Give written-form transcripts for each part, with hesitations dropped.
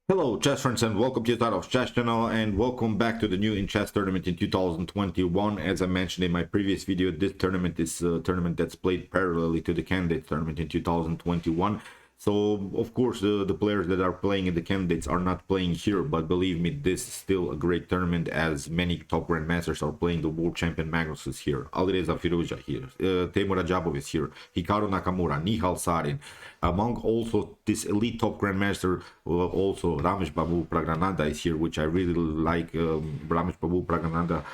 Hello chess friends and welcome to the Chess channel and welcome back to the new in chess tournament in 2021. As I mentioned in my previous video, this tournament is a tournament that's played parallelly to the candidate tournament in 2021. So of course the players that are playing in the candidates are not playing here, but believe me, this is still a great tournament as many top grandmasters are playing. The world champion Magnus is here, Alireza Firouzja here, Temur Ajabov is here, Hikaru Nakamura, Nihal Sarin. Among also this elite top grandmaster, also Ramesh Babu Praggnanandhaa is here, which I really like. Ramesh Babu Praggnanandhaa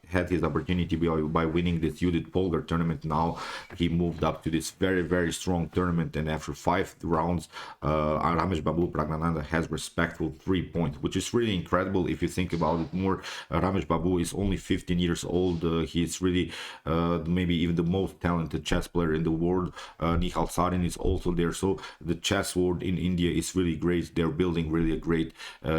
had his opportunity by winning this Judith Polgar tournament. Now he moved up to this very strong tournament, and after 5 rounds, Ramesh Babu Praggnanandhaa has respectful 3 points, which is really incredible if you think about it more. Ramesh Babu is only 15 years old. He's really maybe even the most talented chess player in the world. Nihal Sarin is also there. So the chess world in India is really great. They're building really a great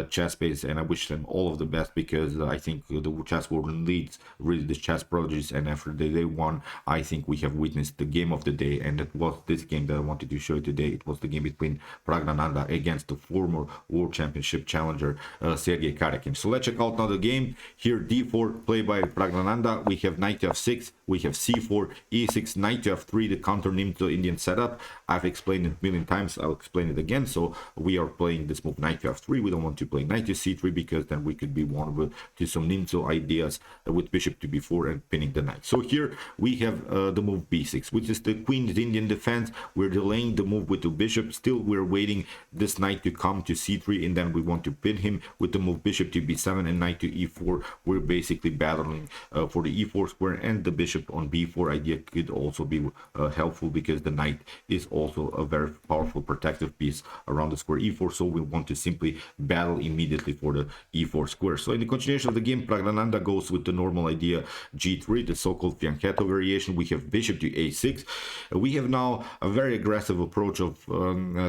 chess base, and I wish them all of the best because I think the chess world needs really the chess prodigies. And after day one, I think we have witnessed the game of the day, and it was this game that I wanted to show you today. It was the game between Praggnanandhaa against the former world championship challenger Sergei Karyakin. So let's check out now the game. Here d4 played by Praggnanandhaa. We have knight to f6, we have c4, e6, knight to f3, the counter Nimzo Indian setup. I've explained it a million times, I'll explain it again. So we are playing this move knight to f3. We don't want to play knight to c3 because then we could be warned to some Nimzo ideas with bishop to b4 and pinning the knight. So here we have the move b6, which is the Queen's Indian defense. We're delaying the move with the bishop. Still we're waiting this knight to come to c3, and then we want to pin him with the move bishop to b7 and knight to e4. We're basically battling for the e4 square, and the bishop on b4 idea could also be helpful because the knight is also a very powerful protective piece around the square e4. So we want to simply battle immediately for the e4 square. So in the continuation of the game, Praggnanandhaa goes with the normal idea g3, the so-called fianchetto variation. We have bishop to a6. We have now a very aggressive approach of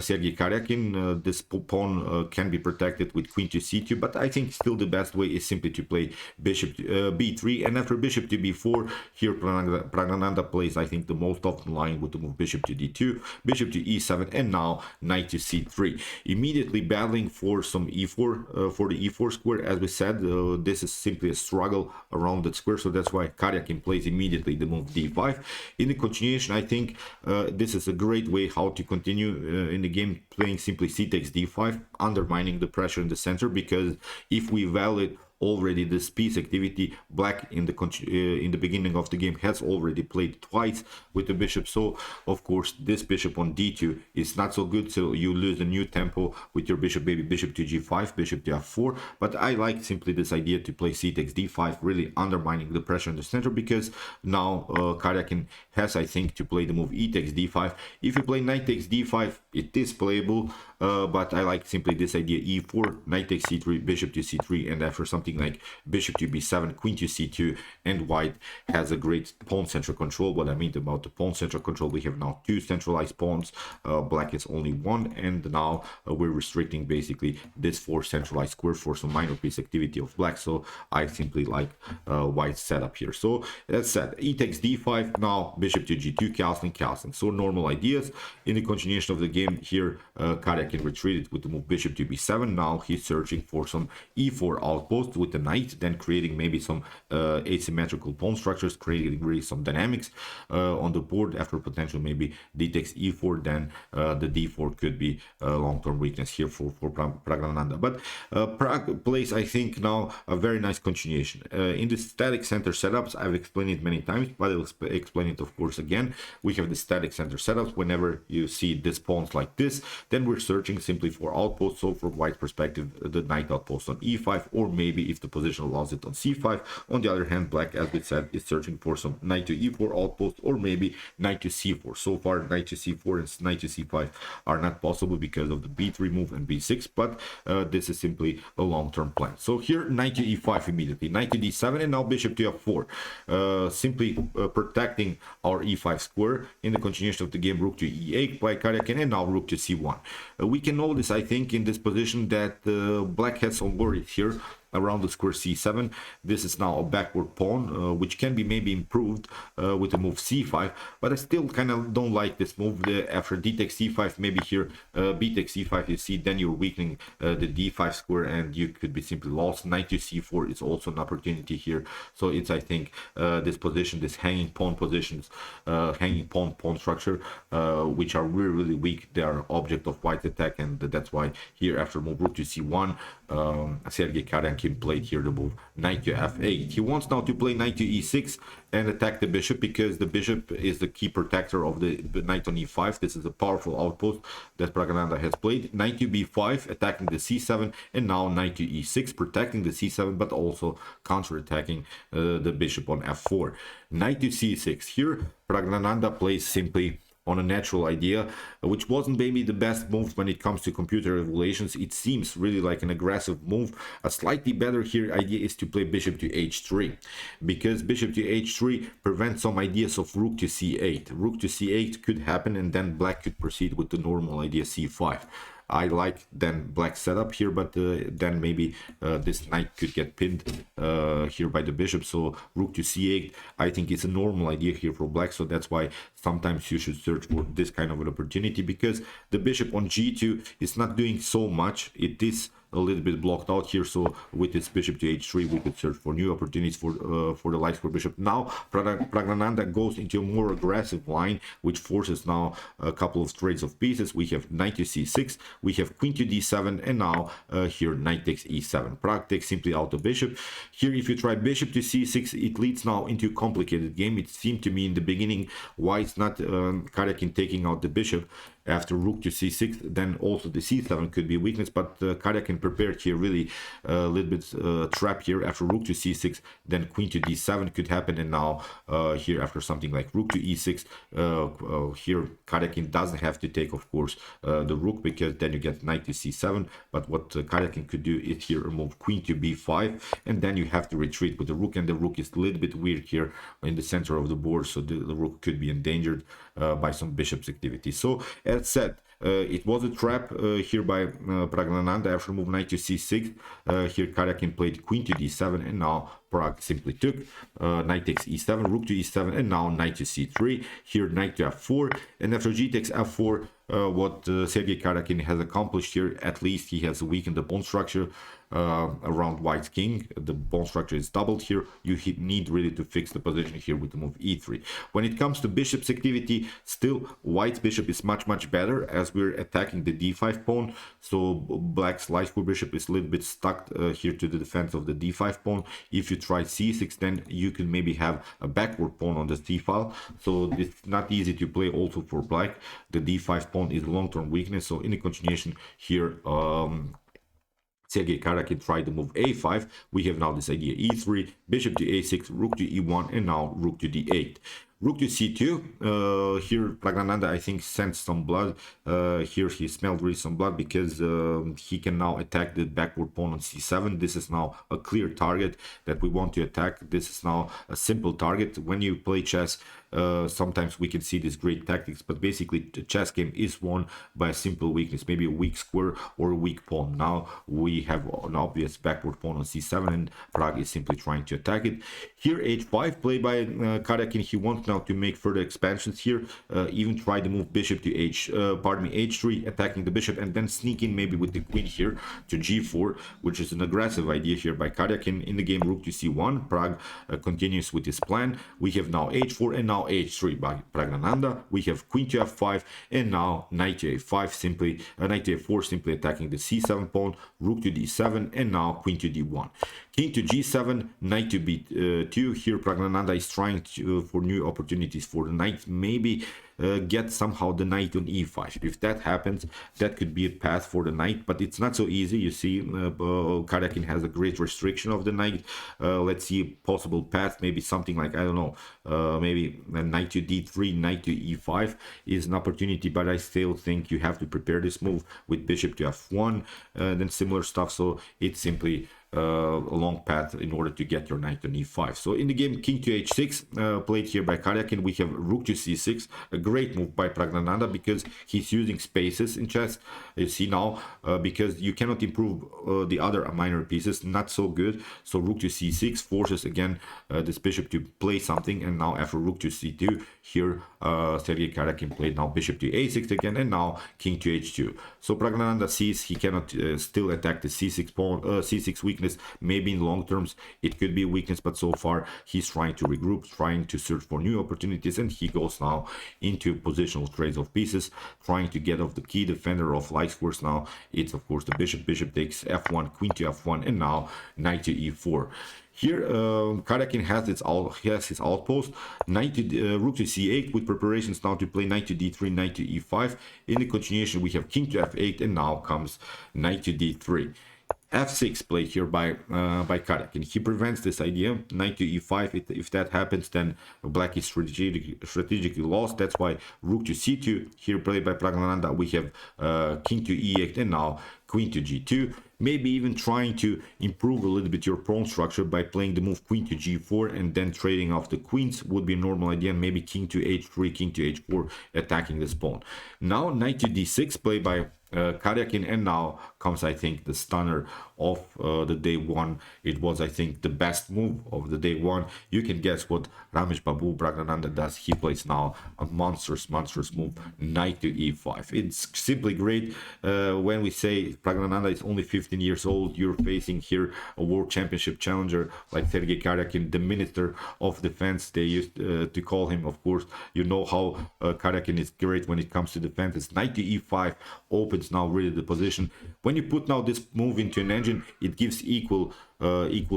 Sergei Karyakin. This pawn can be protected with queen to c2, but I think still the best way is simply to play bishop to b3, and after bishop to b4, here Praggnanandhaa plays, I think, the most often line with the move bishop to d2, bishop to e7, and now knight to c3. Immediately battling for some e4, for the e4 square. As we said, this is simply a struggle around that square, so that's why Karyakin plays immediately the move d5. In the continuation, I think this is a great way how to continue in the game, playing simply c takes d5, undermining the pressure in the center, because if we valid already this piece activity, black in the beginning of the game has already played twice with the bishop. So of course this bishop on d2 is not so good, so you lose a new tempo with your bishop, maybe bishop to g5, bishop to f4. But I like simply this idea to play c takes d5, really undermining the pressure in the center, because now Karyakin has, I think, to play the move e takes d5. If you play knight takes d5, it is playable, but I like simply this idea e4, knight takes c3, bishop to c3, and after something like bishop to b7, queen to c2, and white has a great pawn central control. What I mean about the pawn central control, we have now 2 centralized pawns, black is only 1, and now we're restricting basically this 4 centralized square for some minor piece activity of black. So I simply like white's setup here. So that's said, e takes d5, now bishop to g2, castling. So normal ideas. In the continuation of the game here, Karyakin retreated with the move bishop to b7. Now he's searching for some e4 outpost with the knight, then creating maybe some asymmetrical pawn structures, creating really some dynamics on the board. After potential maybe d takes e4, then the d4 could be a long-term weakness here for Praggnanandhaa. But Prag plays, I think, now a very nice continuation. In the static center setups, I've explained it many times, but I'll explain it of course again. We have the static center setups. Whenever you see these pawns like this, then we're searching simply for outposts. So from white's perspective, the knight outpost on e5, or maybe if the position allows it on c5. On the other hand, black, as we said, is searching for some knight to e4 outpost, or maybe knight to c4. So far, knight to c4 and knight to c5 are not possible because of the b3 move and b6, but this is simply a long-term plan. So here, knight to e5 immediately, knight to d7, and now bishop to f4, simply protecting our e5 square. In the continuation of the game, rook to e8 by Karyakin, and now rook to c1. We can notice, I think, in this position that black has some worries here. around the square c7. This is now a backward pawn, which can be maybe improved with the move c5, but I still kind of don't like this move. After d takes c5, maybe here b takes c5, you see, then you're weakening the d5 square and you could be simply lost. Knight to c4 is also an opportunity here. So it's, I think, this position, this hanging pawn positions, hanging pawn structure, which are really weak. They are object of white's attack, and that's why here after move rook to c1, Sergei Karjakin played here the move knight to f8. He wants now to play knight to e6 and attack the bishop, because the bishop is the key protector of the knight on e5. This is a powerful outpost that Praggnanandhaa has played. Knight to b5, attacking the c7, and now knight to e6, protecting the c7, but also counter-attacking the bishop on f4. Knight to c6. Here, Praggnanandhaa plays simply on a natural idea, which wasn't maybe the best move when it comes to computer evaluations. It seems really like an aggressive move. A slightly better here idea is to play bishop to h3, because bishop to h3 prevents some ideas of rook to c8. Rook to c8 could happen, and then black could proceed with the normal idea c5. I like then black setup here, but then maybe this knight could get pinned here by the bishop. So rook to c8, I think it's a normal idea here for black. So that's why sometimes you should search for this kind of an opportunity, because the bishop on g2 is not doing so much. It is a little bit blocked out here. So with this bishop to h3, we could search for new opportunities for the light square bishop. Now Praggnanandhaa goes into a more aggressive line, which forces now a couple of trades of pieces. We have knight to c6, we have queen to d7, and now here knight takes e7. Pragg takes simply out the bishop. Here, if you try bishop to c6, it leads now into a complicated game. It seemed to me in the beginning why it's not Karjakin taking out the bishop after rook to c6, then also the c7 could be a weakness, but Karjakin prepared here really a little bit trap here. After rook to c6, then queen to d7 could happen, and now here after something like rook to e6, here Karjakin doesn't have to take, of course, the rook, because then you get knight to c7, but what Karjakin could do is here move queen to b5, and then you have to retreat with the rook, and the rook is a little bit weird here in the center of the board, so the rook could be endangered by some bishop's activity. So as said, it was a trap here by Praggnanandhaa after move knight to c6. Here Karjakin played queen to d7, and now Pragg simply took knight takes e7, rook to e7, and now knight to c3. Here knight to f4, and after g takes f4, what Sergei Karjakin has accomplished here, at least he has weakened the pawn structure around white's king. The pawn structure is doubled here. You need really to fix the position here with the move e3. When it comes to bishop's activity, still white's bishop is much better, as we're attacking the d5 pawn. So black's light square bishop is a little bit stuck here to the defense of the d5 pawn. If you try c6, then you can maybe have a backward pawn on the c file. So it's not easy to play also for black. The d5 pawn is long-term weakness. So in the continuation here, Sergei Karjakin tried to move a5. We have now this idea e3, bishop to a6, rook to e1, and now rook to d8. Rook to c2. Here Praggnanandhaa, I think, sensed some blood. Here he smelled really some blood, because he can now attack the backward pawn on c7. This is now a clear target that we want to attack. This is now a simple target. When you play chess, sometimes we can see these great tactics, but basically the chess game is won by a simple weakness, maybe a weak square or a weak pawn. Now we have an obvious backward pawn on c7, and Pragg is simply trying to attack it. Here h5 played by Karjakin. He wants now to make further expansions here, even try to move bishop to h3, attacking the bishop, and then sneak in maybe with the queen here to g4, which is an aggressive idea here by Karjakin. In the game, rook to c1. Pragg continues with his plan. We have now h4, and now h3 by Praggnanandhaa. We have queen to f5, and now knight to a5, simply knight to a4, simply attacking the c7 pawn, rook to d7, and now queen to d1. King to g7, knight to b2. Here Praggnanandhaa is trying for new opportunities for the knight, maybe get somehow the knight on e5. If that happens, that could be a path for the knight, but it's not so easy. You see, Karjakin has a great restriction of the knight. Let's see a possible path, maybe something like, I don't know, maybe a knight to d3, knight to e5 is an opportunity, but I still think you have to prepare this move with bishop to f1, then similar stuff. So it's simply long path in order to get your knight to e5. So in the game, king to h6 played here by Karyakin. We have rook to c6, a great move by Praggnanandha because he's using spaces in chess. You see now, because you cannot improve the other minor pieces, not so good. So rook to c6 forces again this bishop to play something, and now after rook to c2, here Sergei Karyakin played now bishop to a6 again, and now king to h2. So Praggnanandha sees he cannot still attack the c6 pawn, c6 weakness. Maybe in long terms it could be a weakness, but so far he's trying to regroup, trying to search for new opportunities, and he goes now into positional trades of pieces, trying to get off the key defender of light squares. Now it's of course the bishop takes f1, queen to f1, and now knight to e4. Here, Karyakin has his outpost, knight to rook to c8, with preparations now to play knight to d3, knight to e5. In the continuation, we have king to f8, and now comes knight to d3. f6 played here by Karyakin. He prevents this idea, knight to e5. If that happens, then black is strategically lost. That's why rook to c2 here played by Praggnanandha. We have king to e8, and now queen to g2. Maybe even trying to improve a little bit your pawn structure by playing the move queen to g4 and then trading off the queens would be a normal idea. Maybe king to h3, king to h4, attacking this pawn. Now knight to d6 played by Karyakin, and now comes, I think, the stunner of the day one. It was, I think, the best move of the day one. You can guess what Ramesh Babu Praggnanandha does. He plays now a monstrous move, knight to e5. It's simply great. When we say Praggnanandha is only 15 years old, you're facing here a world championship challenger like Sergei Karyakin, the minister of defense. They used to call him, of course. You know how Karyakin is great when it comes to defense. It's knight to e5 opens now really the position. When you put now this move into an engine, it gives equal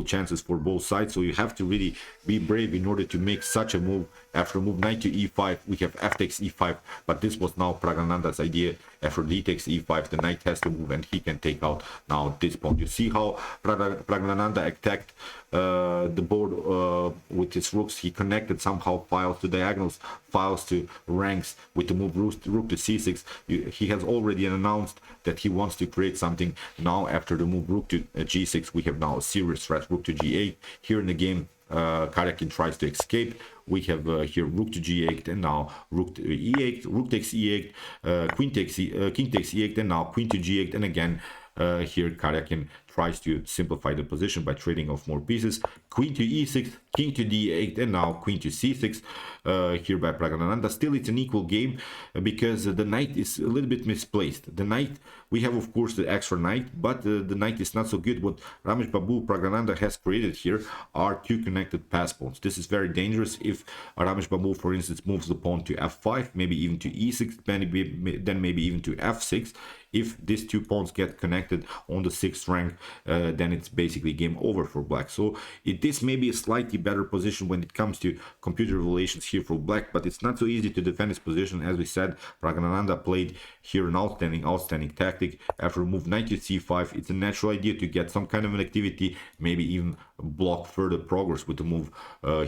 chances for both sides. So you have to really be brave in order to make such a move. After move knight to e5, we have f takes e5, but this was now Praggnanandha's idea. After d takes e5, the knight has to move, and he can take out now this pawn. You see how Praggnanandha attacked the board with his rooks. He connected somehow files to diagonals, files to ranks with the move rook to c6. He has already announced that he wants to create something. Now after the move rook to g6, we have now a serious threat, rook to g8. Here in the game, Karyakin tries to escape. We have here rook to g8, and now rook to e8, rook takes e8, king takes e8, and now queen to g8, and again here Karyakin tries to simplify the position by trading off more pieces. Queen to e6, king to d8, and now queen to c6 here by Praggnanandha. Still, it's an equal game because the knight is a little bit misplaced. The knight, we have of course the extra knight, but the knight is not so good. What Ramesh Babu Praggnanandha has created here are two connected pass pawns. This is very dangerous. If Ramesh Babu, for instance, moves the pawn to f5, maybe even to e6, then maybe even to f6, if these two pawns get connected on the 6th rank, then it's basically game over for black. So this may be a slightly better position when it comes to computer relations here for black, but it's not so easy to defend his position. As we said, Praggnanandha played here an outstanding tactic. After move knight to c5, it's a natural idea to get some kind of an activity, maybe even block further progress with the move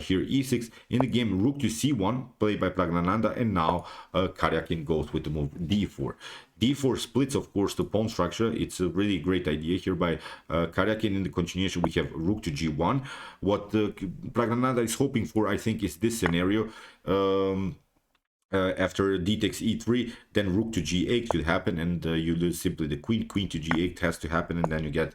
here e6. In the game, rook to c1 played by Praggnanandha, and now Karyakin goes with the move d4. d4 splits, of course, the pawn structure. It's a really great idea here by Karyakin. In the continuation, we have rook to g1. What Praggnanandha is hoping for, I think, is this scenario. After d takes e3, then rook to g8 could happen, and you lose simply the queen. Queen to g8 has to happen, and then you get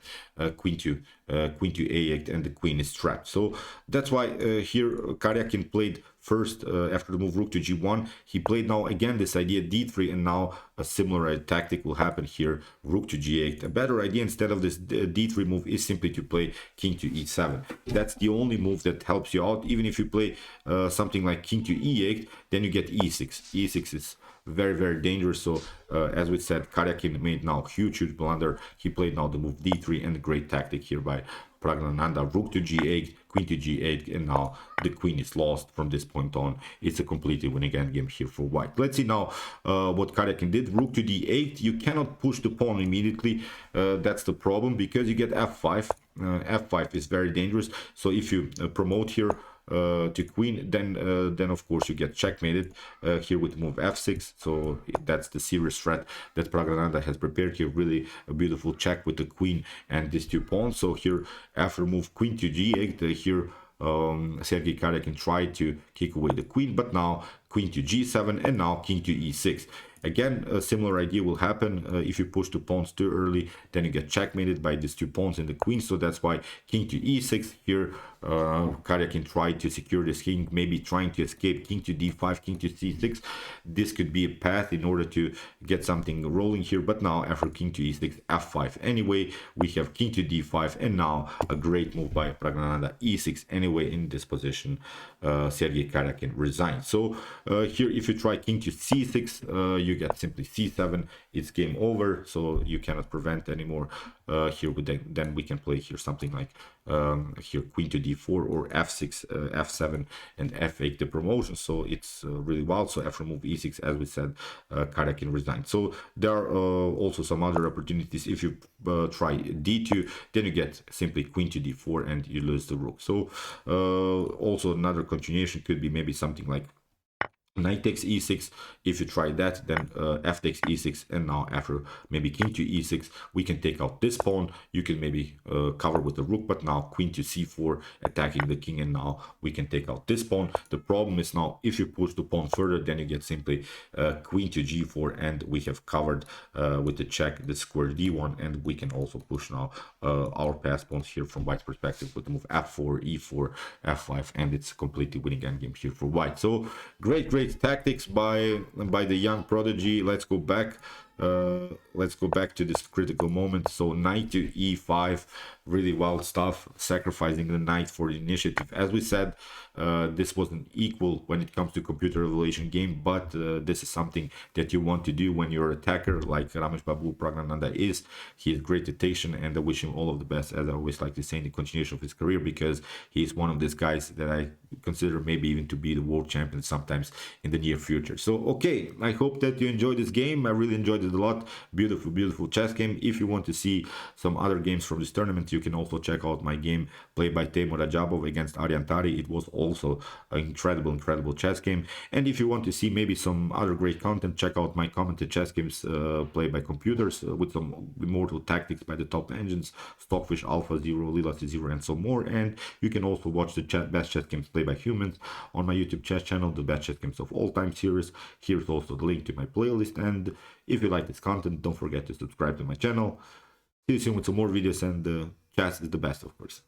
queen to a8, and the queen is trapped. So that's why here Karyakin played first after the move rook to g1. He played now again this idea d3, and now a similar tactic will happen here, rook to g8. A better idea instead of this d3 move is simply to play king to e7. That's the only move that helps you out. Even if you play something like king to e8, then you get e6. e6 is very dangerous. So as we said, Karyakin made now huge blunder. He played now the move d3, and a great tactic here by Praggnanandha, rook to g8, queen to g8, and now the queen is lost from this point on. It's a completely winning endgame here for white. Let's see now what Karyakin did. Rook to d8. You cannot push the pawn immediately. That's the problem, because you get f5. F5 is very dangerous. So if you promote here to queen, then of course you get checkmated here with move f6. So that's the serious threat that Praggnanandhaa has prepared here. Really a beautiful check with the queen and these 2 pawns. So here after move queen to g8, here Sergei Karyakin tried to kick away the queen, but now queen to g7 and now king to e6. Again, a similar idea will happen if you push the pawns too early, then you get checkmated by these 2 pawns and the queen. So that's why king to e6 here. Karyakin tried to secure this king, maybe trying to escape king to d5, king to c6. This could be a path in order to get something rolling here, but now after king to e6, f5. Anyway, we have king to d5, and now a great move by Praggnanandhaa, e6. Anyway, in this position, Sergei Karyakin resigns. So here, if you try king to c6, you get simply c7. It's game over, so you cannot prevent anymore. Here, then we can play here something like here queen to d4 or f6, f7 and f8 the promotion. So it's really wild. So after move e6, as we said, Karyakin resigned. So there are also some other opportunities. If you try d2, then you get simply queen to d4 and you lose the rook. So also another continuation could be maybe something like knight takes e6. If you try that, then f takes e6, and now after maybe king to e6, we can take out this pawn. You can maybe cover with the rook, but now queen to c4 attacking the king, and now we can take out this pawn. The problem is now if you push the pawn further, then you get simply queen to g4, and we have covered with the check the square d1, and we can also push now our pass pawns here from white's perspective with the move f4, e4, f5, and it's completely winning endgame here for white. So great tactics by the young prodigy. Let's go back to this critical moment. So knight to e5, really wild stuff, sacrificing the knight for the initiative. As we said, this wasn't equal when it comes to computer evaluation game, but this is something that you want to do when you're an attacker like Ramesh Babu Praggnanandhaa is. He has great attention, and I wish him all of the best, as I always like to say, in the continuation of his career, because he's one of these guys that I consider maybe even to be the world champion sometimes in the near future. So okay, I hope that you enjoyed this game. I really enjoyed it a lot. Beautiful chess game. If you want to see some other games from this tournament, you can also check out my game played by Teimur Rajabov against Aryan Tari. It was also an incredible chess game. And if you want to see maybe some other great content, check out my commented chess games played by computers with some immortal tactics by the top engines, Stockfish, Alpha Zero, Lila Zero, and some more. And you can also watch the best chess games played by humans on my YouTube chess channel, the best chess games of all time series. Here's also the link to my playlist, and if you like this content, don't forget to subscribe to my channel. See you soon with some more videos, and chess is the best, of course.